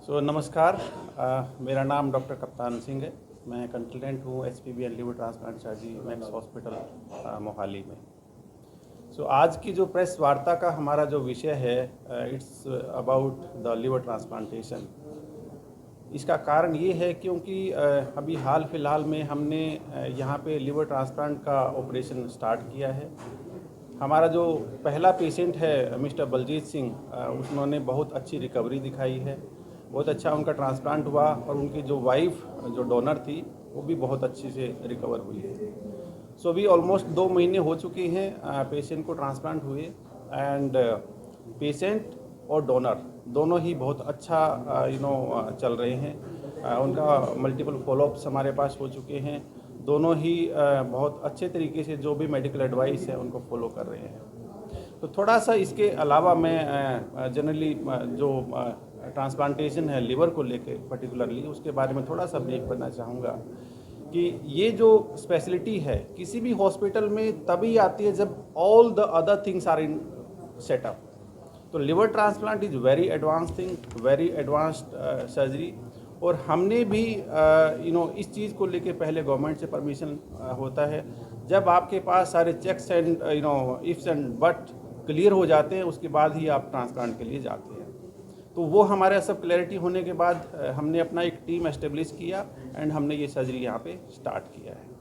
नमस्कार। मेरा नाम डॉक्टर कप्तान सिंह है। मैं कंसल्टेंट हूँ HPV and liver transplant surgery max hospital Mohali में। आज की जो प्रेस वार्ता का हमारा जो विषय है, it's about the liver transplantation. इसका कारण ये है क्योंकि अभी हाल फिलहाल में हमने यहाँ पे लिवर ट्रांसप्लांट का ऑपरेशन स्टार्ट किया है। हमारा जो पहला पेशेंट है मिस्टर बलजीत सिंह, उन्होंने बहुत अच्छी रिकवरी दिखाई है। बहुत अच्छा उनका ट्रांसप्लांट हुआ और उनकी जो वाइफ जो डोनर थी वो भी बहुत अच्छी से रिकवर हुई है। अभी ऑलमोस्ट 2 महीने हो चुके हैं पेशेंट को ट्रांसप्लांट हुए। एंड पेशेंट और डोनर दोनों ही बहुत अच्छा चल रहे हैं। उनका मल्टीपल फॉलोअप्स हमारे पास हो चुके हैं। दोनों ही बहुत अच्छे तरीके से जो भी मेडिकल एडवाइस है उनको फॉलो कर रहे हैं। तो थोड़ा सा इसके अलावा मैं जनरली जो ट्रांसप्लांटेशन है लिवर को लेके पर्टिकुलरली उसके बारे में थोड़ा सा ब्रीफ करना चाहूँगा कि ये जो स्पेशलिटी है किसी भी हॉस्पिटल में तभी आती है जब all the other things are in setup. तो liver transplant is very advance thing, very advanced surgery. और हमने भी इस चीज़ को लेके पहले गवर्नमेंट से परमिशन होता है। जब आपके पास सारे checks and ifs and but clear हो जाते हैं उसके बाद ही आप ट्रांसप्लांट के लिए जाते हैं। तो वो हमारे सब क्लैरिटी होने के बाद हमने अपना एक टीम एस्टेब्लिश किया एंड हमने ये सर्जरी यहाँ पे स्टार्ट किया है।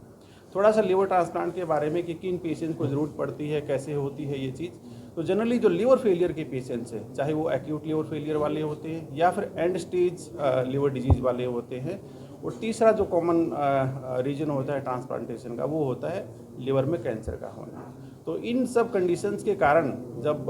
थोड़ा सा लिवर ट्रांसप्लांट के बारे में कि किन पेशेंट्स को ज़रूरत पड़ती है, कैसे होती है ये चीज़। तो जनरली जो लिवर फेलियर के पेशेंट्स हैं, चाहे वो एक्यूट लिवर फेलियर वाले होते हैं या फिर एंड स्टेज लिवर डिजीज़ वाले होते हैं। और तीसरा जो कॉमन रीजन होता है ट्रांसप्लांटेशन का वो होता है लिवर में कैंसर का होना। तो इन सब कंडीशंस के कारण जब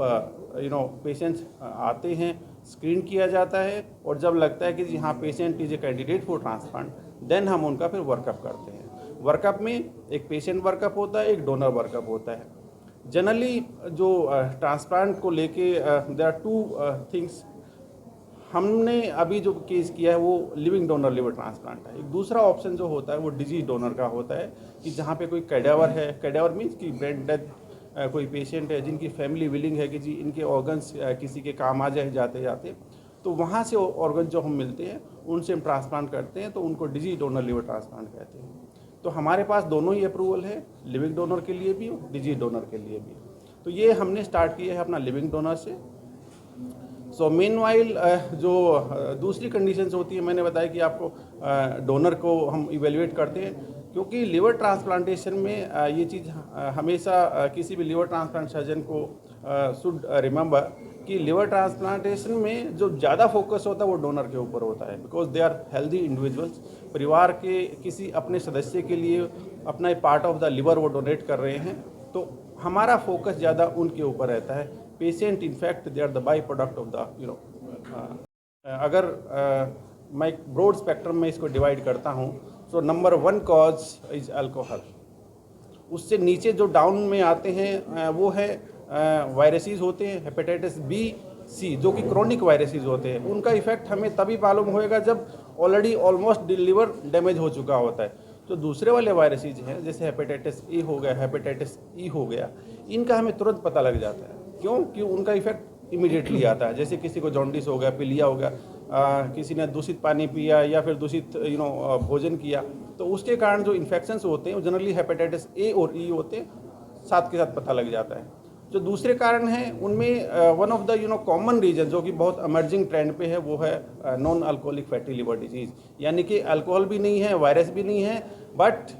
पेशेंट्स आते हैं, स्क्रीन किया जाता है और जब लगता है कि जी हाँ patient is a candidate for transplant, then हम उनका फिर वर्कअप करते हैं। वर्कअप में एक पेशेंट वर्कअप होता है, एक डोनर वर्कअप होता है। जनरली जो ट्रांसप्लांट को लेके देयर आर 2 थिंग्स। हमने अभी जो केस किया है वो लिविंग डोनर लिवर ट्रांसप्लांट है। एक दूसरा ऑप्शन जो होता है वो डिजीज डोनर का होता है कि जहाँ पे कोई कैडावर है, कैडावर मीन्स कि ब्रेन डेथ, कोई पेशेंट है जिनकी फैमिली विलिंग है कि जी इनके ऑर्गन्स किसी के काम आ जाए जाते जाते, तो वहाँ से ऑर्गन जो हम मिलते हैं उनसे हम ट्रांसप्लांट करते हैं, तो उनको डिजीज डोनर लिवर ट्रांसप्लांट कहते हैं। तो हमारे पास दोनों ही अप्रूवल है, लिविंग डोनर के लिए भी और डिजीज डोनर के लिए भी। तो ये हमने स्टार्ट किया है अपना लिविंग डोनर से। मीनवाइल जो दूसरी कंडीशंस होती है, मैंने बताया कि आपको डोनर को हम इवेल्युएट करते हैं क्योंकि लिवर ट्रांसप्लांटेशन में ये चीज़ हमेशा किसी भी लिवर ट्रांसप्लांट सर्जन को शुड रिमेंबर कि लिवर ट्रांसप्लांटेशन में जो ज़्यादा फोकस होता है वो डोनर के ऊपर होता है, because they are healthy individuals. परिवार के किसी अपने सदस्य के लिए अपना पार्ट ऑफ द लिवर वो डोनेट कर रहे हैं, तो हमारा फोकस ज़्यादा उनके ऊपर रहता है। Patient in fact they are the byproduct of the अगर मैं एक ब्रॉड स्पेक्ट्रम में इसको डिवाइड करता हूँ, so number 1 cause is alcohol. उससे नीचे जो डाउन में आते हैं वो है वायरसेस होते हैं, हेपेटाइटिस बी सी जो कि क्रोनिक वायरसेस होते हैं। उनका इफेक्ट हमें तभी मालूम होएगा जब ऑलरेडी ऑलमोस्ट लिवर डैमेज हो चुका होता है। तो दूसरे वाले वायरसेस हैं जैसे हेपेटाइटिस ए हो गया, हेपेटाइटिस ई हो गया, इनका हमें तुरंत पता लग जाता है। क्यों? उनका इफेक्ट इमीडिएटली आता है। जैसे किसी को जॉन्डिस हो गया, पीलिया हो गया, किसी ने दूषित पानी पिया या फिर दूषित भोजन किया, तो उसके कारण जो इन्फेक्शंस होते हैं वो जनरली हेपेटाइटिस ए और ई होते हैं, साथ के साथ पता लग जाता है। जो दूसरे कारण हैं उनमें one of the common reason जो कि बहुत अमर्जिंग ट्रेंड पे है वो है non alcoholic fatty liver disease. यानी कि अल्कोहल भी नहीं है, वायरस भी नहीं है, बट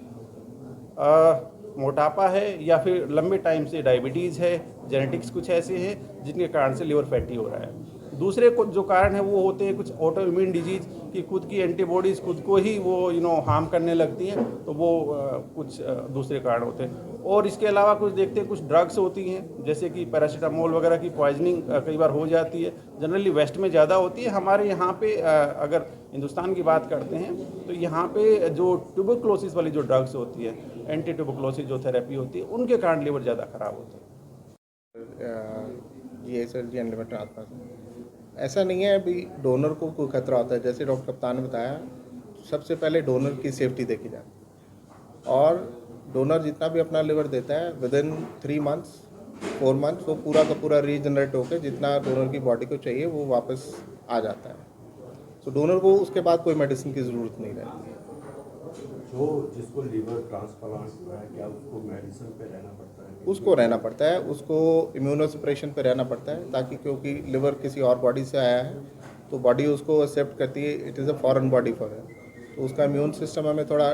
मोटापा है या फिर लंबे टाइम से डायबिटीज़ है, जेनेटिक्स कुछ ऐसे हैं जिनके कारण से लिवर फैटी हो रहा है। दूसरे कुछ जो कारण है वो होते हैं कुछ ऑटो इम्यून डिजीज़ की खुद की एंटीबॉडीज़ खुद को ही वो हार्म करने लगती हैं, तो वो कुछ दूसरे कारण होते हैं। और इसके अलावा कुछ देखते हैं कुछ ड्रग्स होती हैं जैसे कि पैरासीटामोल वगैरह की पॉइजनिंग कई बार हो जाती है। जनरली वेस्ट में ज़्यादा होती है, हमारे यहाँ पे अगर हिंदुस्तान की बात करते हैं तो यहाँ पे जो ट्यूबरक्लोसिस वाली जो ड्रग्स होती है, एंटी ट्यूबरक्लोसिस जो थेरेपी होती है, उनके कारण लिवर ज़्यादा ख़राब होते हैं। जी सर जी, लिवर ट्रांसप्लांट ऐसा नहीं है अभी डोनर को कोई खतरा होता है। जैसे डॉक्टर कप्तान ने बताया, सबसे पहले डोनर की सेफ्टी देखी जाती है और डोनर जितना भी अपना लिवर देता है विदिन 3 मंथ्स 4 मंथ्स वो पूरा का पूरा रीजनरेट होकर जितना डोनर की बॉडी को चाहिए वो वापस आ जाता है। तो डोनर को उसके बाद कोई मेडिसिन की ज़रूरत नहीं रहती है। जो जिसको लीवर ट्रांसप्लांट हुआ है, क्या उसको मेडिसिन पे रहना पड़ता है? उसको रहना पड़ता है, उसको इम्यूनोसप्रेशन पे रहना पड़ता है, ताकि क्योंकि लिवर किसी और बॉडी से आया है तो बॉडी उसको एक्सेप्ट करती है, it is a foreign body for है, तो उसका इम्यून सिस्टम हमें थोड़ा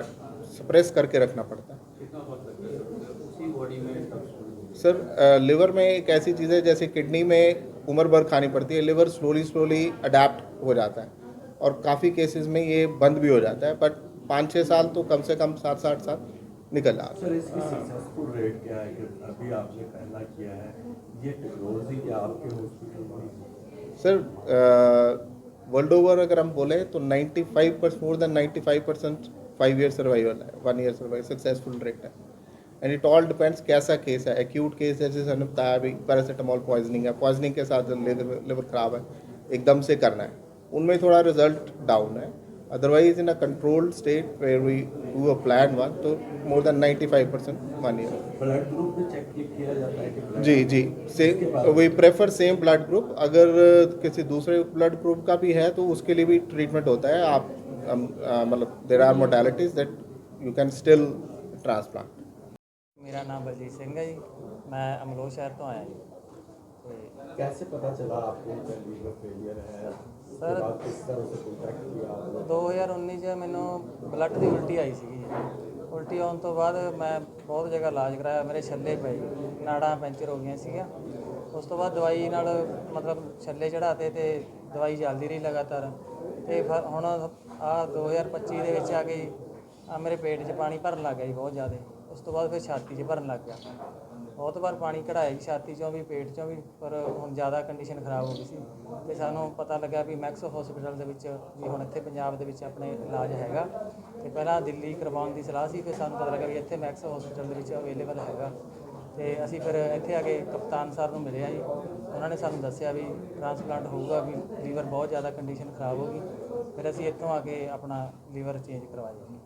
सप्रेस करके रखना पड़ता है। कितना वक्त लगता है उसी बॉडी में ट्रांसप्लांट? सर लिवर में एक ऐसी चीज़ है, जैसे किडनी में उम्र भर खानी पड़ती है, लिवर स्लोली अडेप्ट हो जाता है और काफ़ी केसेस में ये बंद भी हो जाता है, बट 5-6 साल तो कम से कम 7-8 साल निकल जाता है। सर इसकी सक्सेसफुल रेट क्या है कि अभी आपने पहला किया है, ये टेक्नोलॉजी क्या आपके हॉस्पिटल में? सर वर्ल्ड ओवर अगर हम बोले तो 95% मोर देन 95% 5 ईयर सर्वाइवल है, 1 ईयर सर्वाइवल सक्सेसफुल रेट है। एंड इट ऑल डिपेंड्स कैसा केस है। एक्यूट केस जैसे हमने बताया अभी पैरासीटामोल पॉइजनिंग है, पॉइजनिंग के साथ लिवर खराब है, एकदम से करना है, उनमें थोड़ा रिजल्ट डाउन है। Otherwise in a controlled state where we do a plan one, तो more than 95% 1 year. Blood group में चेक किया जाता है कि blood- जी जी, same we prefer same blood group. अगर किसी दूसरे ब्लड ग्रुप का भी है तो उसके लिए भी ट्रीटमेंट होता है। आप मतलब there are modalities that you can still transplant. मेरा नाम बलजीत सिंह है जी, मैं अमलोह शहर तो आया जी। ਤੇ कैसे पता चला आपको कि लीवर फेलियर है? उसके सर- बाद किस तरह से कॉन्टैक्ट किया आपने? 2019 'ਚ ਮੈਨੂੰ ਬਲੱਡ ਦੀ ਉਲਟੀ ਆਈ ਸੀਗੀ ਜੀ। ਉਲਟੀ ਆਉਣ ਤੋਂ ਬਾਅਦ ਮੈਂ ਬਹੁਤ ਜਗ੍ਹਾ ਇਲਾਜ ਕਰਾਇਆ, ਮੇਰੇ ਛੱਲੇ ਪਏ, ਨਾੜਾਂ ਪੈਂਚਰ ਹੋ ਗਈਆਂ ਸੀਗੀਆਂ। ਉਸ ਤੋਂ ਬਾਅਦ ਦਵਾਈ ਨਾਲ ਮਤਲਬ ਛੱਲੇ ਚੜਾਤੇ ਤੇ ਦਵਾਈ ਚੱਲਦੀ ਰਹੀ ਲਗਾਤਾਰ। ਤੇ ਹੁਣ ਆਹ 2025 ਦੇ ਵਿੱਚ ਆ ਕੇ ਆ ਮੇਰੇ ਪੇਟ 'ਚ ਪਾਣੀ ਭਰਨ ਲੱਗ ਗਿਆ ਜੀ ਬਹੁਤ ਜ਼ਿਆਦਾ। ਉਸ ਤੋਂ ਬਾਅਦ ਫਿਰ ਛਾਤੀ 'ਚ ਭਰਨ ਲੱਗ ਗਿਆ। ਬਹੁਤ ਵਾਰ ਪਾਣੀ ਕਢਾਇਆ ਜੀ ਛਾਤੀ 'ਚੋਂ ਵੀ ਪੇਟ 'ਚੋਂ ਵੀ, ਪਰ ਹੁਣ ਜ਼ਿਆਦਾ ਕੰਡੀਸ਼ਨ ਖਰਾਬ ਹੋ ਗਈ ਸੀ ਤੇ ਸਾਨੂੰ ਪਤਾ ਲੱਗਾ ਵੀ ਮੈਕਸ ਹਸਪੀਟਲ ਦੇ ਵਿੱਚ ਵੀ ਹੁਣ ਇੱਥੇ ਪੰਜਾਬ ਦੇ ਵਿੱਚ ਆਪਣੇ ਇਲਾਜ ਹੈਗਾ। ਤੇ ਪਹਿਲਾਂ ਦਿੱਲੀ ਕਰਵਾਉਣ ਦੀ ਸਲਾਹ ਸੀ, ਫਿਰ ਸਾਨੂੰ ਪਤਾ ਲੱਗਾ ਵੀ ਇੱਥੇ ਮੈਕਸ ਹਸਪੀਟਲ ਦੇ ਵਿੱਚ ਅਵੇਲੇਬਲ ਹੈਗਾ। ਤੇ ਅਸੀਂ ਫਿਰ ਇੱਥੇ ਆ ਕੇ ਕਪਤਾਨ ਸਰ ਨੂੰ ਮਿਲੇ ਆ ਜੀ। ਉਹਨਾਂ ਨੇ ਸਾਨੂੰ ਦੱਸਿਆ ਵੀ ਟ੍ਰਾਂਸਪਲਾਂਟ ਹੋਊਗਾ, ਵੀ ਲੀਵਰ ਬਹੁਤ ਜ਼ਿਆਦਾ ਕੰਡੀਸ਼ਨ ਖਰਾਬ ਹੋ ਗਈ। ਫਿਰ ਅਸੀਂ ਇੱਥੋਂ ਆ ਕੇ ਆਪਣਾ ਲੀਵਰ ਚੇਂਜ ਕਰਵਾਇਆ ਜੀ।